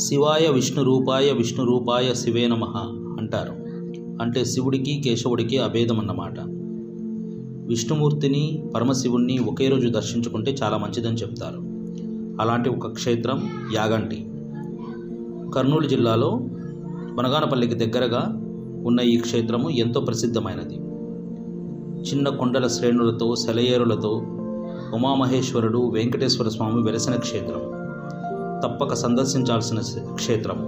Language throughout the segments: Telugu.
శివాయ విష్ణు రూపాయ శివే నమః అంటారు. అంటే శివుడికి కేశవుడికి అభేదం అన్నమాట. విష్ణుమూర్తిని పరమశివుణ్ణి ఒకే రోజు దర్శించుకుంటే చాలా మంచిదని చెప్తారు. అలాంటి ఒక క్షేత్రం యాగంటి. కర్నూలు జిల్లాలో బనగానపల్లికి దగ్గరగా ఉన్న ఈ క్షేత్రము ఎంతో ప్రసిద్ధమైనది. చిన్న కొండల శ్రేణులతో సెలయేరులతో ఉమామహేశ్వరుడు వెంకటేశ్వర స్వామి వెలసిన క్షేత్రం. తప్పక సందర్శించాల్సిన క్షేత్రం.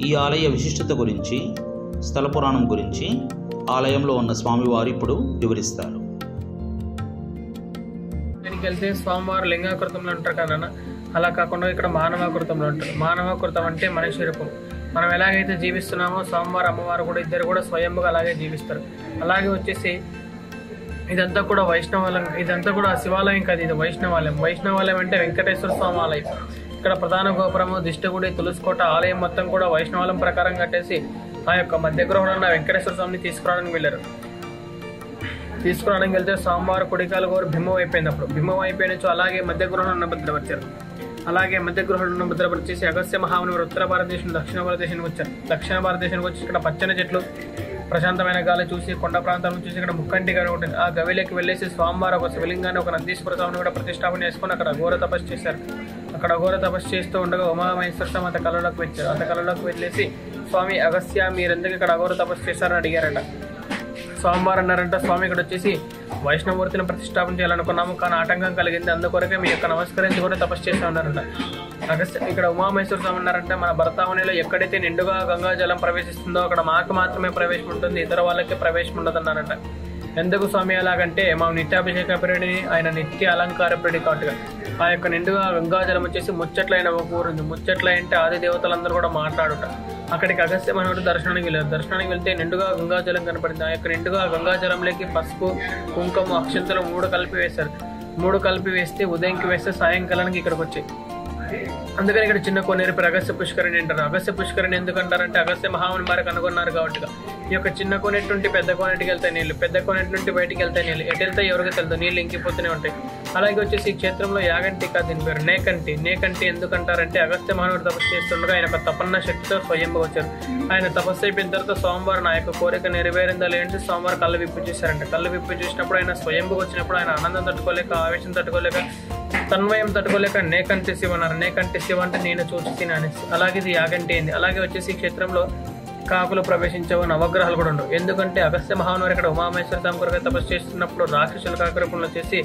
ఈ ఆలయ విశిష్టత గురించి, స్థల పురాణం గురించి ఆలయంలో ఉన్న స్వామివారు ఇప్పుడు వివరిస్తారు. వెళ్తే స్వామివారు లింగాకృతంలో ఉంటారు కదా, అలా కాకుండా ఇక్కడ మానవాకృతంలో ఉంటారు. మానవాకృతం అంటే మనిషి రూపం. మనం ఎలాగైతే జీవిస్తున్నామో స్వామివారు అమ్మవారు కూడా ఇద్దరు కూడా స్వయంగా అలాగే జీవిస్తారు. అలాగే వచ్చేసి ఇదంతా కూడా వైష్ణవాలయం, ఇదంతా కూడా శివాలయం కాదు, ఇది వైష్ణవాలయం. వైష్ణవాలయం అంటే వెంకటేశ్వర స్వామి ఆలయం. ఇక్కడ ప్రధాన గోపురము, దిష్టగుడి, తులసికోట ఆలయం మొత్తం కూడా వైష్ణవాలయం ప్రకారం కట్టేసి ఆ యొక్క మధ్య గృహంలో ఉన్న వెంకటేశ్వర స్వామిని తీసుకురావడానికి వెళ్ళారు. తీసుకురావడానికి వెళ్తే స్వామివారు కుడికాలు కోరు బింబం అయిపోయినప్పుడు బింబం అయిపోయినచ్చు అలాగే మధ్య గృహంలో ఉన్న భద్రపరిచారు. అలాగే మధ్య గృహంలో ఉన్న భద్రపరిచేసి అగస్త్య మహాముని ఉత్తర భారతదేశం దక్షిణ భారతదేశానికి వచ్చారు. దక్షిణ భారతదేశానికి వచ్చి ఇక్కడ పచ్చని చెట్లు, ప్రశాంతమైన గాలి చూసి కొండ ప్రాంతాలను చూసి ఇక్కడ ముక్కంటి గవి ఉంటుంది. ఆ గవిలోకి వెళ్ళేసి స్వామివారు ఒక శివలింగాన్ని, ఒక నందీశ్వర స్వామిని కూడా ప్రతిష్టాపన చేసుకుని అక్కడ ఘోర తపస్సు చేశారు. అక్కడ ఘోర తపస్సు చేస్తూ ఉండగా ఉమామహేశ్వర స్వామి అత కళలోకి వచ్చారు. అత కళలోకి వెళ్ళేసి స్వామి అగస్త్య మీరెందుకు ఇక్కడ అఘోర తపస్సు చేశారని అడిగారట. స్వామివారు అన్నారంట, స్వామి ఇక్కడ వచ్చేసి వైష్ణవమూర్తిని ప్రతిష్టాపన చేయాలనుకున్నాము, కానీ ఆటంకం కలిగింది, అందుకొరకే మీ యొక్క నమస్కరించి కూడా తపస్సు చేస్తా ఉన్నారంట. అగస్త్య ఇక్కడ ఉమామహేశ్వర స్వామి అన్నారంటే, మన భరతావనిలో ఎక్కడైతే నిండుగా గంగా జలం ప్రవేశిస్తుందో అక్కడ మాకు మాత్రమే ప్రవేశం ఉంటుంది, ఇతర వాళ్ళకి ప్రవేశం ఉండదన్నారంట. ఎందుకు స్వామి అలాగంటే, మా నిత్యాభిషేక ప్రియుడిని, ఆయన నిత్య అలంకార ప్రియుడి కాటుగా ఆ యొక్క నిండుగా గంగాజలం వచ్చేసి ముచ్చట్లైన ఒక ఊరుంది. ముచ్చట్ల అంటే ఆది దేవతలందరూ కూడా మాట్లాడుట. అక్కడికి అగస్త్య మహర్షి దర్శనానికి వెళ్ళారు. దర్శనానికి వెళ్తే నిండుగా గంగాజలం కనపడింది. ఆ యొక్క నిండుగా గంగాజలంలోకి పసుపు, కుంకుమ, అక్షంతలు 3 కలిపి వేశారు. 3 కలిపి వేస్తే ఉదయంకి వేస్తే సాయంకాలానికి ఇక్కడికి వచ్చాయి. అందుకని ఇక్కడ చిన్న కోనేరు పేరు అగస్త్య పుష్కరిణి అంటారు. అగస్త్య పుష్కరిణి ఎందుకంటారంటే అగస్త్య మహాముని వారు కనుగొన్నారు కాబట్టి. ఈ యొక్క చిన్న కోనేటి నుండి పెద్ద కోనేటికి వెళ్తాయి నీళ్లు, పెద్ద కోనేటి నుండి బయటికి వెళ్తాయి నీళ్ళు, ఎటు వెళ్తాయి ఎవరికి తెలుదు, నీళ్ళు ఇంకిపోతూనే ఉంటాయి. అలాగే వచ్చేసి ఈ క్షేత్రంలో యాగంటి కాదు దీని పేరు నేకంటి. నేకంటి ఎందుకంటారంటే అగస్త్య మహానుడు తపస్సు చేస్తుండగా ఆయన ఒక తపన్న శక్తితో స్వయంగా వచ్చారు. ఆయన తపస్సు అయిపోయిన తర్వాత స్వామివారు నా యొక్క కోరిక నెరవేరిందా లేదంటే స్వామివారు కళ్ళు విప్పు చేశారంట. కళ్ళు విప్పు చేసినప్పుడు ఆయన స్వయంగా వచ్చినప్పుడు ఆయన ఆనందం తట్టుకోలేక, ఆవేశం తట్టుకోలేక, తన్మయం తట్టుకోలేక నేకంటి శివ అన్నారు. నేకంటి శివ అంటే నేను చూసి అనేసి. అలాగే ఇది యాగంటి అయింది. అలాగే వచ్చేసి ఈ క్షేత్రంలో కాకులు ప్రవేశించవు, నవగ్రహాలు కూడా ఉండవు. ఎందుకంటే అగస్త్య మహాముని ఇక్కడ ఉమామహేశ్వర స్వామి కొరకు తపస్సు చేస్తున్నప్పుడు రాక్షసుల కాకరూపంలో చేసి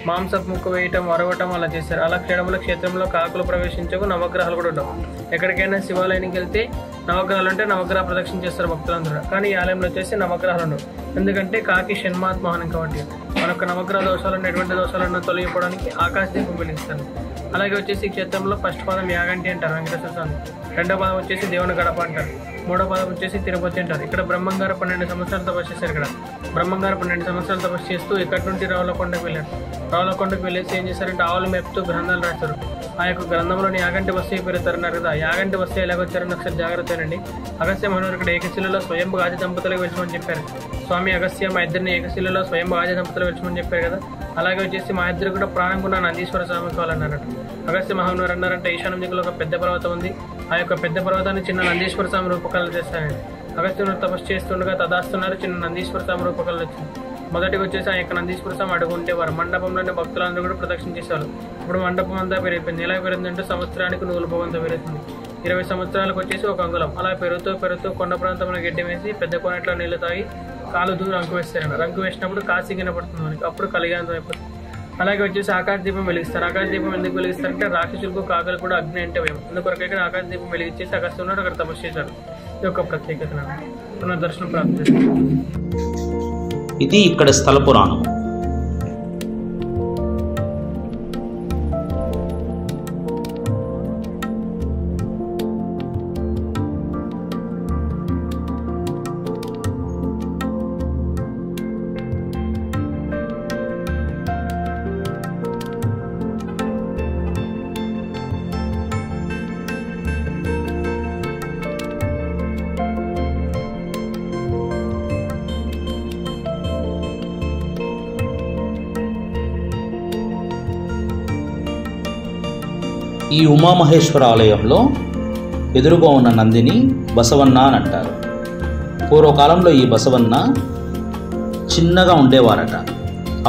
మాంసపు ముక్కు వేయటం, అరవటం అలా చేశారు. అలా చేయడంలో క్షేత్రంలో కాకులు ప్రవేశించవు, నవగ్రహాలు కూడా ఉండవు. ఎక్కడికైనా శివాలయానికి వెళ్తే నవగ్రహాలు అంటే నవగ్రహ ప్రదక్షిణ చేస్తారు భక్తులందరూ. కానీ ఈ ఆలయంలో వచ్చేసి నవగ్రహాలు ఉండవు. ఎందుకంటే కాకి షణ్మాత్మహనం కాబట్టి మన యొక్క నవగ్రహ దోషాలను, ఎటువంటి దోషాలను తొలగిపోవడానికి ఆకాశ దీపం వెలిగిస్తారు. అలాగే వచ్చేసి ఈ క్షేత్రంలో ఫస్ట్ పాదం యాగంటి అంటారు వెంకటేశ్వర స్వామి, రెండో పాదం వచ్చేసి దేవుని గడప అంటారు, మూడో పాదం వచ్చేసి తిరుపతి అంటారు. ఇక్కడ బ్రహ్మంగారు 12 సంవత్సరాలు తపస్సు చేశారు. ఇక్కడ బ్రహ్మంగారు 12 సంవత్సరాలు తపస్సు చేస్తూ ఇక్కడ నుండి రావులకొండకు వెళ్ళారు. రావులకొండకు వెళ్ళేసి ఏం చేశారంటే ఆవులు మేపుతూ గ్రంథాలు రాశారు. ఆ యొక్క గ్రంథంలోని యాగంటి వస్తు పెరుగుతారన్నారు కదా. యాగంటి వస్తు ఎలాగొచ్చారని ఒకసారి జాగ్రత్తనండి. అగస్త్య మహర్షి ఇక్కడ ఏకశిలలో స్వయం ఆది దంపతులకు వెళ్చమని చెప్పారు. స్వామి అగస్త్య మా ఇద్దరిని ఏకశిలలో స్వయం ఆది దంపతులు వెళ్చమని చెప్పారు కదా. అలాగే వచ్చేసి మా ఇద్దరు కూడా ప్రాణం కూడా నందీశ్వర స్వామి కావాలన్నారట. అగస్త్య మహాముని అన్నారంటే ఈశాన్యం దిక్కులో ఒక పెద్ద పర్వతం ఉంది, ఆ యొక్క పెద్ద పర్వతాన్ని చిన్న నందీశ్వర స్వామి రూపకలు చేస్తారండి. అగస్త్యుడు తపస్సు చేస్తుండగా తదాస్తున్నారు, చిన్న నందీశ్వర స్వామి రూపకలు వచ్చింది. మొదటికి వచ్చేసి ఆ యొక్క నందీశ్వర స్వామి అడుగుంటే వారు మండపంలోనే భక్తులందరూ కూడా ప్రదక్షిణ చేసేవారు. ఇప్పుడు మండపం అంతా పెరిగిపోయింది. ఎలా పెరిగిందంటే సంవత్సరానికి 100 భవంతో పెరుగుతుంది. 20 సంవత్సరాలకు వచ్చేసి 1 అంగుళం. అలా పెరుగుతూ కొండ ప్రాంతంలో గడ్డి వేసి పెద్ద కోనట్లో నీళ్లు తాగి కాలు దూరం రంకు వేస్తారండి. రంకు వేసినప్పుడు కాశీ గినపడుతుంది మనకి, అప్పుడు కలిగాంతం అయిపోతుంది. అలాగే వచ్చేసి ఆకాశ దీపం వెలిగిస్తారు. ఆకాశ దీపం ఎందుకు వెలిగిస్తారంటే రాక్షసులకు కాకలు కూడా అగ్ని అంటే భయం. అందుకొరకైతే ఆకాశ దీపం వెలిగించేసి అగస్త్యుడు అక్కడ తపస్సు చేశారు. ఇది ఒక ప్రత్యేకత. పునర్దర్శనం ప్రాప్తిస్తుంది. ఇది ఇక్కడ స్థల పురాణం. ఈ ఉమామహేశ్వర ఆలయంలో ఎదురుగా ఉన్న నందిని బసవన్న అని అంటారు. పూర్వకాలంలో ఈ బసవన్న చిన్నగా ఉండేవారట.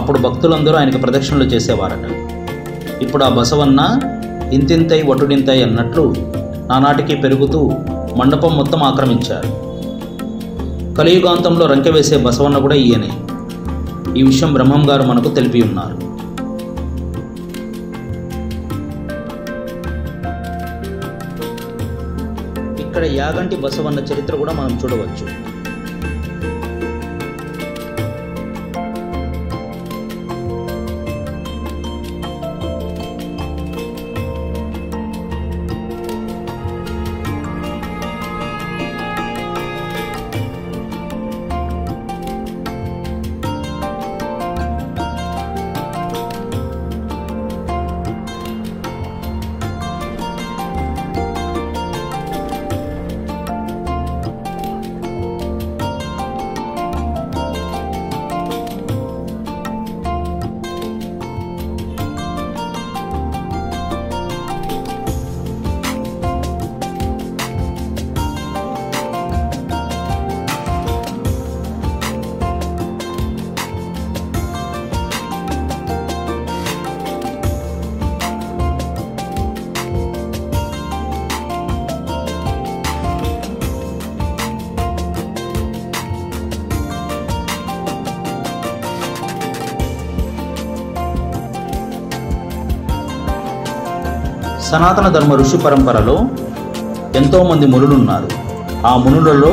అప్పుడు భక్తులందరూ ఆయనకు ప్రదక్షిణలు చేసేవారట. ఇప్పుడు ఆ బసవన్న ఇంతింతై వటుడింతై అన్నట్లు నానాటికి పెరుగుతూ మండపం మొత్తం ఆక్రమించారు. కలియుగాంతంలో రంకె వేసే బసవన్న కూడా ఈయనే. ఈ విషయం బ్రహ్మం గారు మనకు తెలిపి ఉన్నారు. ఇక్కడ యాగంటి బసవన్న చరిత్ర కూడా మనం చూడవచ్చు. సనాతన ధర్మ ఋషి పరంపరలో ఎంతోమంది మునులున్నారు. ఆ మునులలో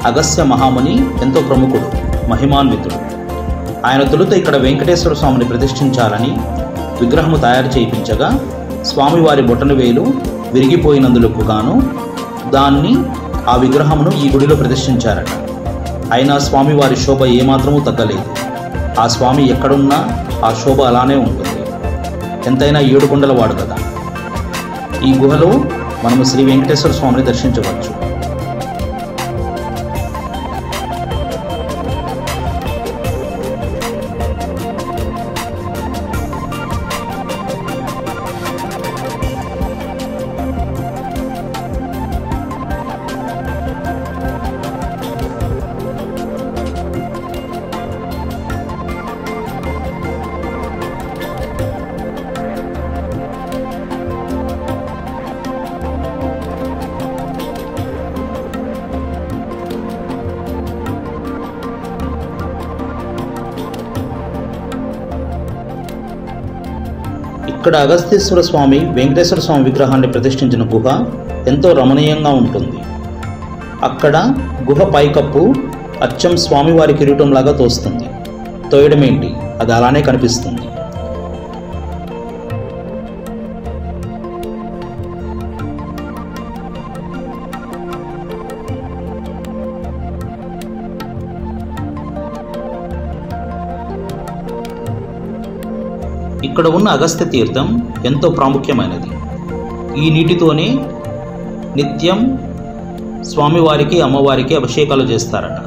అగస్త్య మహాముని ఎంతో ప్రముఖుడు, మహిమాన్వితుడు. ఆయన తొలుత ఇక్కడ వెంకటేశ్వర స్వామిని ప్రతిష్ఠించాలని విగ్రహము తయారు చేయించగా స్వామివారి బొటన వేలు విరిగిపోయినందులకు గాను ఆ విగ్రహమును ఈ గుడిలో ప్రతిష్ఠించారట. అయినా స్వామివారి శోభ ఏమాత్రమూ తగ్గలేదు. ఆ స్వామి ఎక్కడున్నా ఆ శోభ అలానే ఉంటుంది. ఎంతైనా ఏడుకొండల వాడు కదా. ఈ గుహలో మనము శ్రీ వెంకటేశ్వర స్వామిని దర్శించవచ్చు. ఇక్కడ అగస్తేశ్వర స్వామి, వెంకటేశ్వర స్వామి విగ్రహాన్ని ప్రతిష్ఠించిన గుహ ఎంతో రమణీయంగా ఉంటుంది. అక్కడ గుహ పైకప్పు అచ్చం స్వామివారి కిరీటంలాగా తోస్తుంది. తోయడమేంటి, అది అలానే కనిపిస్తుంది. ఇక్కడ ఉన్న అగస్త్య తీర్థం ఎంతో ప్రాముఖ్యమైనది. ఈ నీటితోనే నిత్యం స్వామివారికి, అమ్మవారికి అభిషేకాలు చేస్తారట.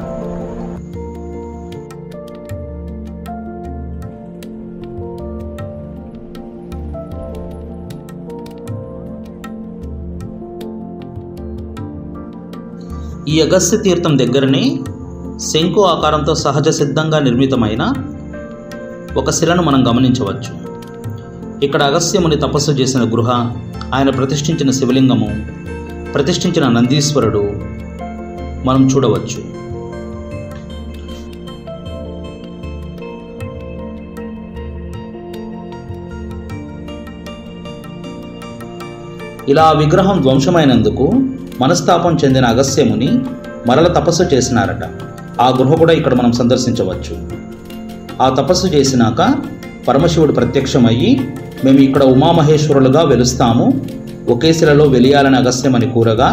ఈ అగస్త్య తీర్థం దగ్గరనే శంకు ఆకారంతో సహజ సిద్ధంగా నిర్మితమైన ఒక శిలను మనం గమనించవచ్చు. ఇక్కడ అగస్త్యముని తపస్సు చేసిన గృహ, ఆయన ప్రతిష్ఠించిన శివలింగము, ప్రతిష్ఠించిన నందీశ్వరుడు మనం చూడవచ్చు. ఇలా విగ్రహం ధ్వంసమైనందుకు మనస్తాపం చెందిన అగస్త్యముని మరల తపస్సు చేసినారట. ఆ గృహ కూడా ఇక్కడ మనం సందర్శించవచ్చు. ఆ తపస్సు చేసినాక పరమశివుడు ప్రత్యక్షమయ్యి, మేము ఇక్కడ ఉమామహేశ్వరులుగా వెలుస్తాము, ఒకే శిలలో వెలియాలని అగస్త్యమని కూరగా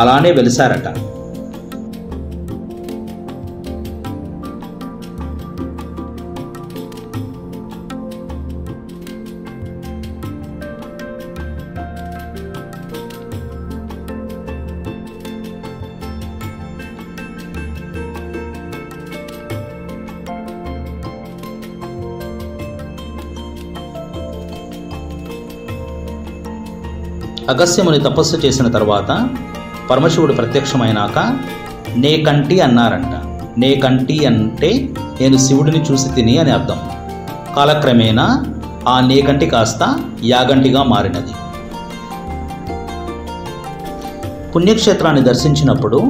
అలానే వెలిశారట. అగస్త్యముని తపస్సు చేసిన తర్వాత పరమశివుడు ప్రత్యక్షమైనాక నే కంటి అన్నారంట. నే కంటి అంటే నేను శివుడిని చూసి తిని అని అర్థం. కాలక్రమేణా ఆ నేకంటి కాస్త యాగంటిగా మారినది. పుణ్యక్షేత్రాన్ని దర్శించినప్పుడు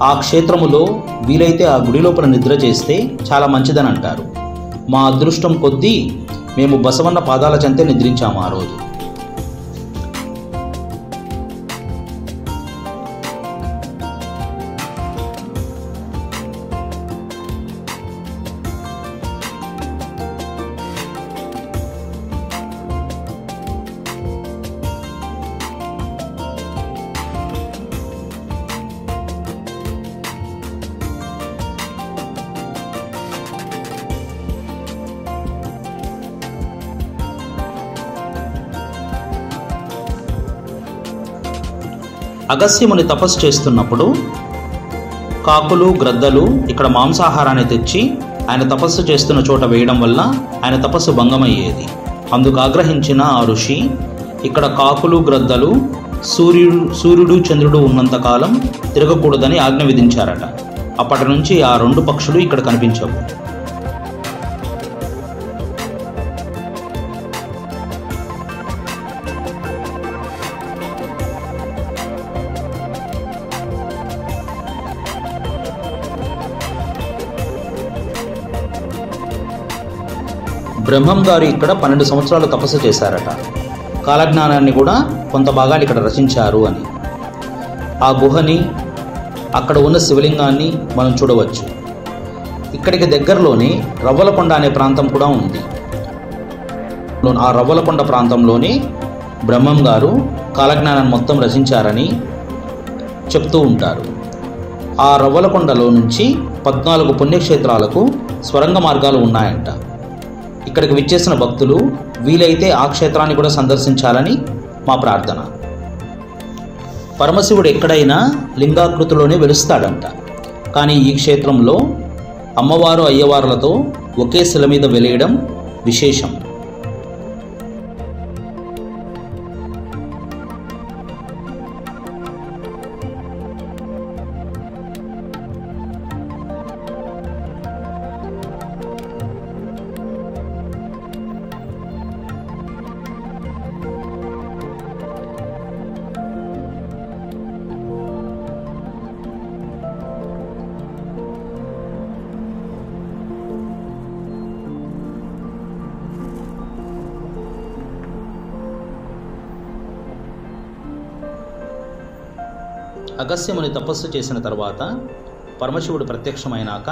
ఆ క్షేత్రములో వీలైతే ఆ గుడి లోపల నిద్ర చేస్తే చాలా మంచిదని అంటారు. మా అదృష్టం కొద్దీ మేము బసవన్న పాదాల చెంతే నిద్రించాము ఆ రోజు. అగస్త్యముని తపస్సు చేస్తున్నప్పుడు కాకులు గ్రద్దలు ఇక్కడ మాంసాహారాన్ని తెచ్చి ఆయన తపస్సు చేస్తున్న చోట వేయడం వల్ల ఆయన తపస్సు భంగమయ్యేది. అందుకు ఆగ్రహించిన ఆ ఋషి ఇక్కడ కాకులు గ్రద్దలు సూర్యుడు చంద్రుడు ఉన్నంతకాలం తిరగకూడదని ఆజ్ఞ విధించారట. అప్పటి నుంచి ఆ రెండు పక్షులు ఇక్కడ కనిపించవు. బ్రహ్మం గారు ఇక్కడ 12 సంవత్సరాలు తపస్సు చేశారట. కాలజ్ఞానాన్ని కూడా కొంత భాగాలు ఇక్కడ రచించారు అని. ఆ గుహని, అక్కడ ఉన్న శివలింగాన్ని మనం చూడవచ్చు. ఇక్కడికి దగ్గరలోనే రవ్వలకొండ అనే ప్రాంతం కూడా ఉంది. ఆ రవ్వలకొండ ప్రాంతంలోనే బ్రహ్మం గారు కాలజ్ఞానాన్ని మొత్తం రచించారని చెప్తూ ఉంటారు. ఆ రవ్వలకొండలో నుంచి 14 పుణ్యక్షేత్రాలకు స్వరంగ మార్గాలు ఉన్నాయంట. ఇక్కడికి విచ్చేసిన భక్తులు వీలైతే ఆ క్షేత్రాన్ని కూడా సందర్శించాలని మా ప్రార్థన. పరమశివుడు ఎక్కడైనా లింగాకృతిలోనే వెలుస్తాడంట. కానీ ఈ క్షేత్రంలో అమ్మవారు అయ్యవారులతో ఒకే శిల మీద వెలియడం విశేషం. అగస్త్యముని తపస్సు చేసిన తర్వాత పరమశివుడు ప్రత్యక్షమైనాక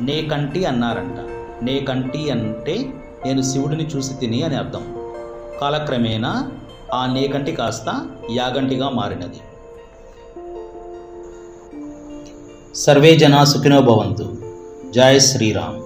నే కంటి అన్నారంట. నే కంటి అంటే నేను శివుడిని చూసి తిని అని అర్థం. కాలక్రమేణా ఆ నేకంటి కాస్త యాగంటిగా మారినది. సర్వే జనా సుఖినో భవంతు. జై శ్రీరామ్.